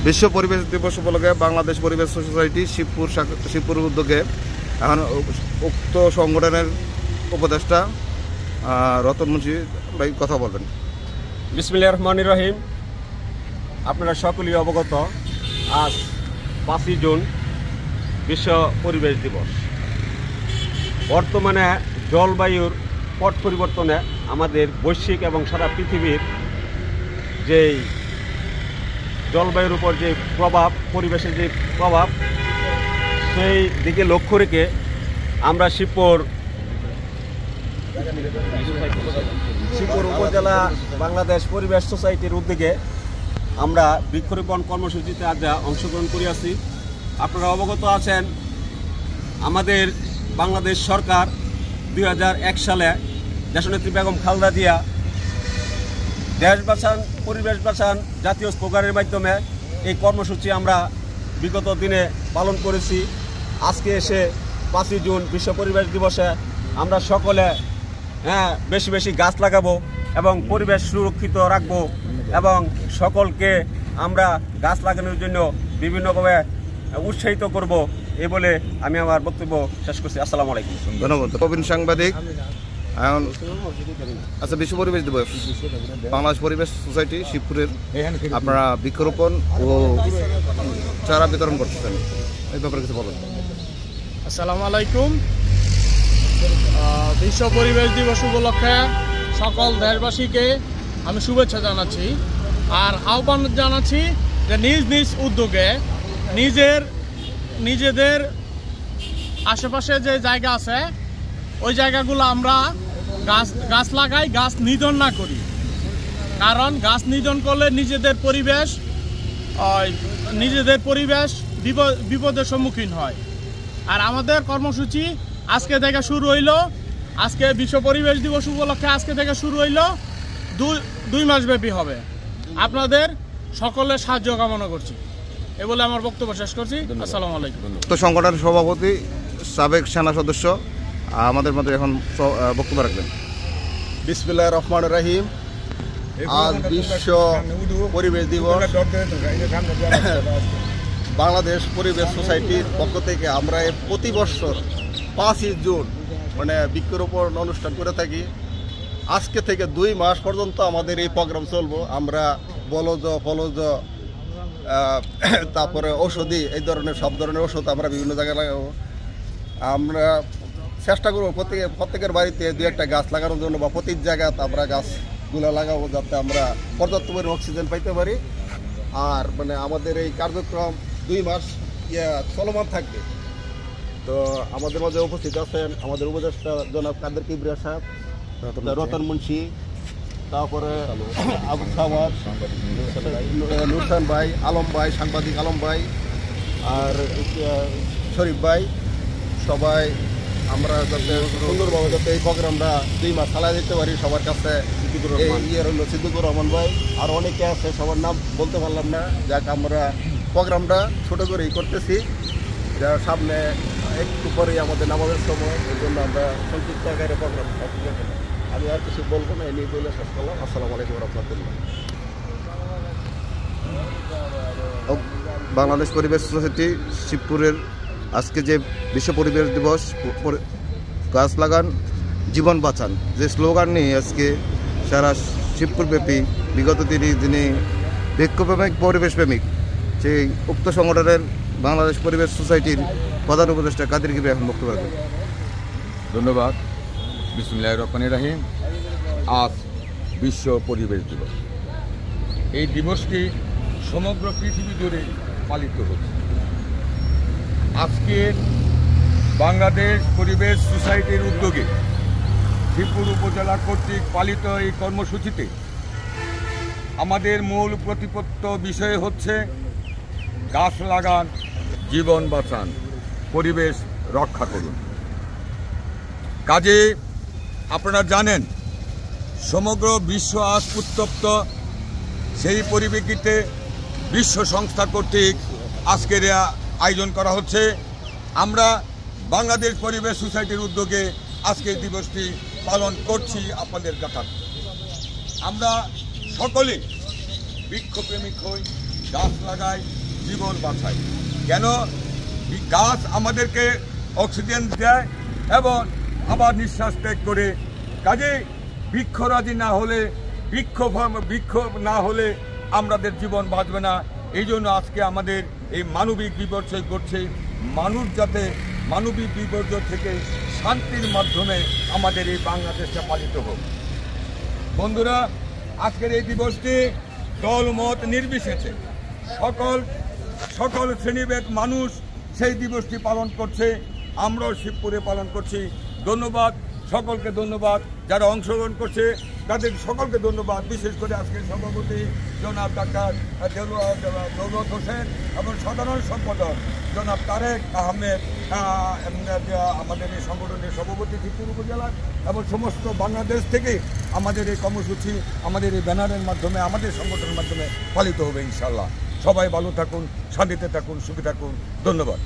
বিশ্ব পরিবেশ দিবস উপলক্ষে বাংলাদেশ পরিবেশ সোসাইটি শিবপুর উদ্যোগে এখন উক্ত সংগঠনের উপদেষ্টা রতন মুন্সি ভাই কথা বলবেন। বিসমিল্লাহির রহমানির রহিম। আপনারা সকলেই অবগত, আজ 5ই জুন বিশ্ব পরিবেশ দিবস। বর্তমানে জলবায়ুর পট পরিবর্তনে আমাদের বৈশ্বিক এবং সারা পৃথিবীর যেই জলবায়ুর উপর যে প্রভাব, পরিবেশের যে প্রভাব, সেই দিকে লক্ষ্য রেখে আমরা শিবপুর উপজেলা বাংলাদেশ পরিবেশ সোসাইটির উদ্যোগে আমরা বৃক্ষরোপণ কর্মসূচিতে আজ অংশগ্রহণ করিয়াছি। আপনারা অবগত আছেন, আমাদের বাংলাদেশ সরকার 2001 সালে দেশনেত্রী বেগম খালেদা জিয়া দেশ বাঁচান পরিবেশ বাঁচান জাতীয় স্লোগানের মাধ্যমে এই কর্মসূচি আমরা বিগত দিনে পালন করেছি। আজকে এসে 5ই জুন বিশ্ব পরিবেশ দিবসে আমরা সকলে বেশি বেশি গাছ লাগাবো এবং পরিবেশ সুরক্ষিত রাখবো এবং সকলকে আমরা গাছ লাগানোর জন্য বিভিন্নভাবে উৎসাহিত করব, এই বলে আমি আমার বক্তব্য শেষ করছি। আসসালামু আলাইকুম। ধন্যবাদ। প্রবীণ সাংবাদিক। আচ্ছা, বিশ্ব পরিবেশ দিবস বাংলাদেশ পরিবেশ সোসাইটি শিবপুরের আপনারা বৃক্ষরোপণ ও চারা বিতরণ করতেছেন, এই ব্যাপারে কিছু বলেন। আসসালামু আলাইকুম। বিশ্ব পরিবেশ দিবস উপলক্ষে সকল দেশবাসীকে আমি শুভেচ্ছা জানাচ্ছি আর আহ্বান জানাচ্ছি যে নিজ নিজ উদ্যোগে নিজেদের আশেপাশে যে জায়গা আছে ওই জায়গাগুলো আমরা গাছ লাগাই, গাছ নিধন না করি। কারণ গাছ নিধন করলে নিজেদের পরিবেশ বিপদের সম্মুখীন হয়। আর আমাদের কর্মসূচি আজকে থেকে শুরু হইল, আজকে বিশ্ব পরিবেশ দিবস উপলক্ষে আজকে থেকে শুরু হইল, 2 মাস ব্যাপী হবে। আপনাদের সকলের সাহায্য কামনা করছি, এ বলে আমার বক্তব্য শেষ করছি। আসসালামু আলাইকুম। তো সংগঠনের সভাপতি সাবেক সেনা সদস্য আমাদের মধ্যে এখন বক্তব্য রাখবেন। বিসমিল্লাহির রহমানির রহিম। আজ বিশ্ব পরিবেশ দিবস। বাংলাদেশ পরিবেশ সোসাইটির পক্ষ থেকে আমরা প্রতি বছর 5ই জুন বৃক্ষরোপণ অনুষ্ঠান করে থাকি। আজকে থেকে 2 মাস পর্যন্ত আমাদের এই প্রোগ্রাম চলবো। আমরা বলজ ফলজ তারপরে ঔষধি, এই ধরনের সব ধরনের ওষুধ আমরা বিভিন্ন জায়গায় লাগাবো। আমরা চেষ্টা করবো প্রত্যেকের বাড়িতে 2-1টা গাছ লাগানোর জন্য, বা প্রতি জায়গায় আমরা গাছগুলো লাগাবো যাতে আমরা পর্যাপ্ত পরিমাণ অক্সিজেন পাইতে পারি। আর আমাদের এই কার্যক্রম 2 মাস চলমান থাকবে। তো আমাদের মাঝে উপস্থিত আছেন আমাদের উপদেষ্টা জনাব কাদের কিবরিয়া সাহেব, রতন মুন্সি, তারপরে আবু সামাদ, নুরসান ভাই, আলম ভাই, সাংবাদিক আলম ভাই, আর শরীফ ভাই, সবাই আমরা যাতে সুন্দরভাবে যাতে এই প্রোগ্রামটা 2 মাস চালাই দিতে পারি। সবার কাছে সিদ্দিকুর রহমান ভাই, আর অনেকে আছে, সবার নাম বলতে পারলাম না। যাক, আমরা প্রোগ্রামটা ছোটো করেই করতেছি, যা সামনে একটু পরেই আমাদের নামাজের সময়, এই জন্য আমরা সংক্ষিপ্ত আকারে প্রোগ্রাম। আমি আর কিছু বলবো না, এই নিয়ে বলে শেষ করলাম। আসসালামু আলাইকুম রহমতুল্লাহ। বাংলাদেশ পরিবেশ সোসাইটি শিবপুরের আজকে যে বিশ্ব পরিবেশ দিবস, গাছ লাগান জীবন বাঁচান যে স্লোগান নিয়ে আজকে সারা শিবপুর ব্যাপী বিগত দিনে বৃক্ষপ্রেমিক পরিবেশ প্রেমিক সেই উক্ত সংগঠনের বাংলাদেশ পরিবেশ সোসাইটির প্রধান উপদেষ্টা কাদের কিবরিয়া এখন বক্তব্য রাখবেন। ধন্যবাদ। বিসমিল্লাহির রহমানির রহিম। আজ বিশ্ব পরিবেশ দিবস। এই দিবসটি সমগ্র পৃথিবী জুড়ে পালিত হচ্ছে। আজকে বাংলাদেশ পরিবেশ সোসাইটির উদ্যোগে শিবপুর উপজেলা কর্তৃক পালিত এই কর্মসূচিতে আমাদের মূল প্রতিপত্ত বিষয় হচ্ছে গাছ লাগান, জীবন বাঁচান, পরিবেশ রক্ষা করুন। কাজে আপনারা জানেন, সমগ্র বিশ্ব আজ উত্তপ্ত। সেই পরিপ্রেক্ষিতে বিশ্ব সংস্থা কর্তৃক আজকের আয়োজন করা হচ্ছে। আমরা বাংলাদেশ পরিবেশ সোসাইটির উদ্যোগে আজকের দিবসটি পালন করছি আপনাদের কথা। আমরা সকলে বৃক্ষপ্রেমিক হই, গাছ লাগাই, জীবন বাঁচাই। কেন? গাছ আমাদেরকে অক্সিজেন দেয় এবং আবার নিঃশ্বাস ত্যাগ করে। কাজেই বৃক্ষরাজি না হলে, বৃক্ষ না হলে আমাদের জীবন বাঁচবে না। এই জন্য আজকে আমাদের এই মানবিক বিপর্যয় ঘটছে। মানুষ যাতে মানবিক বিপর্যয় থেকে শান্তির মাধ্যমে আমাদের এই বাংলাদেশটা পালিত হোক। বন্ধুরা, আজকের এই দিবসটি দলমত নির্বিশেষে সকল শ্রেণীভেদ মানুষ সেই দিবসটি পালন করছে। আমরাও শিবপুরে পালন করছি। ধন্যবাদ সকলকে, ধন্যবাদ যারা অংশগ্রহণ করছে তাদের সকলকে ধন্যবাদ। বিশেষ করে আজকের সভাপতি জনাব ডাক্তার দৌলত হোসেন এবং সাধারণ সম্পাদক জনাব তারেক আহমেদ, আমাদের এই সংগঠনের সভাপতি শিবপুর উপজেলার, এবং সমস্ত বাংলাদেশ থেকে আমাদের এই কর্মসূচি আমাদের এই ব্যানারের মাধ্যমে, আমাদের সংগঠনের মাধ্যমে পালিত হবে ইনশাআল্লাহ। সবাই ভালো থাকুন, শান্তিতে থাকুন, সুখে থাকুন। ধন্যবাদ।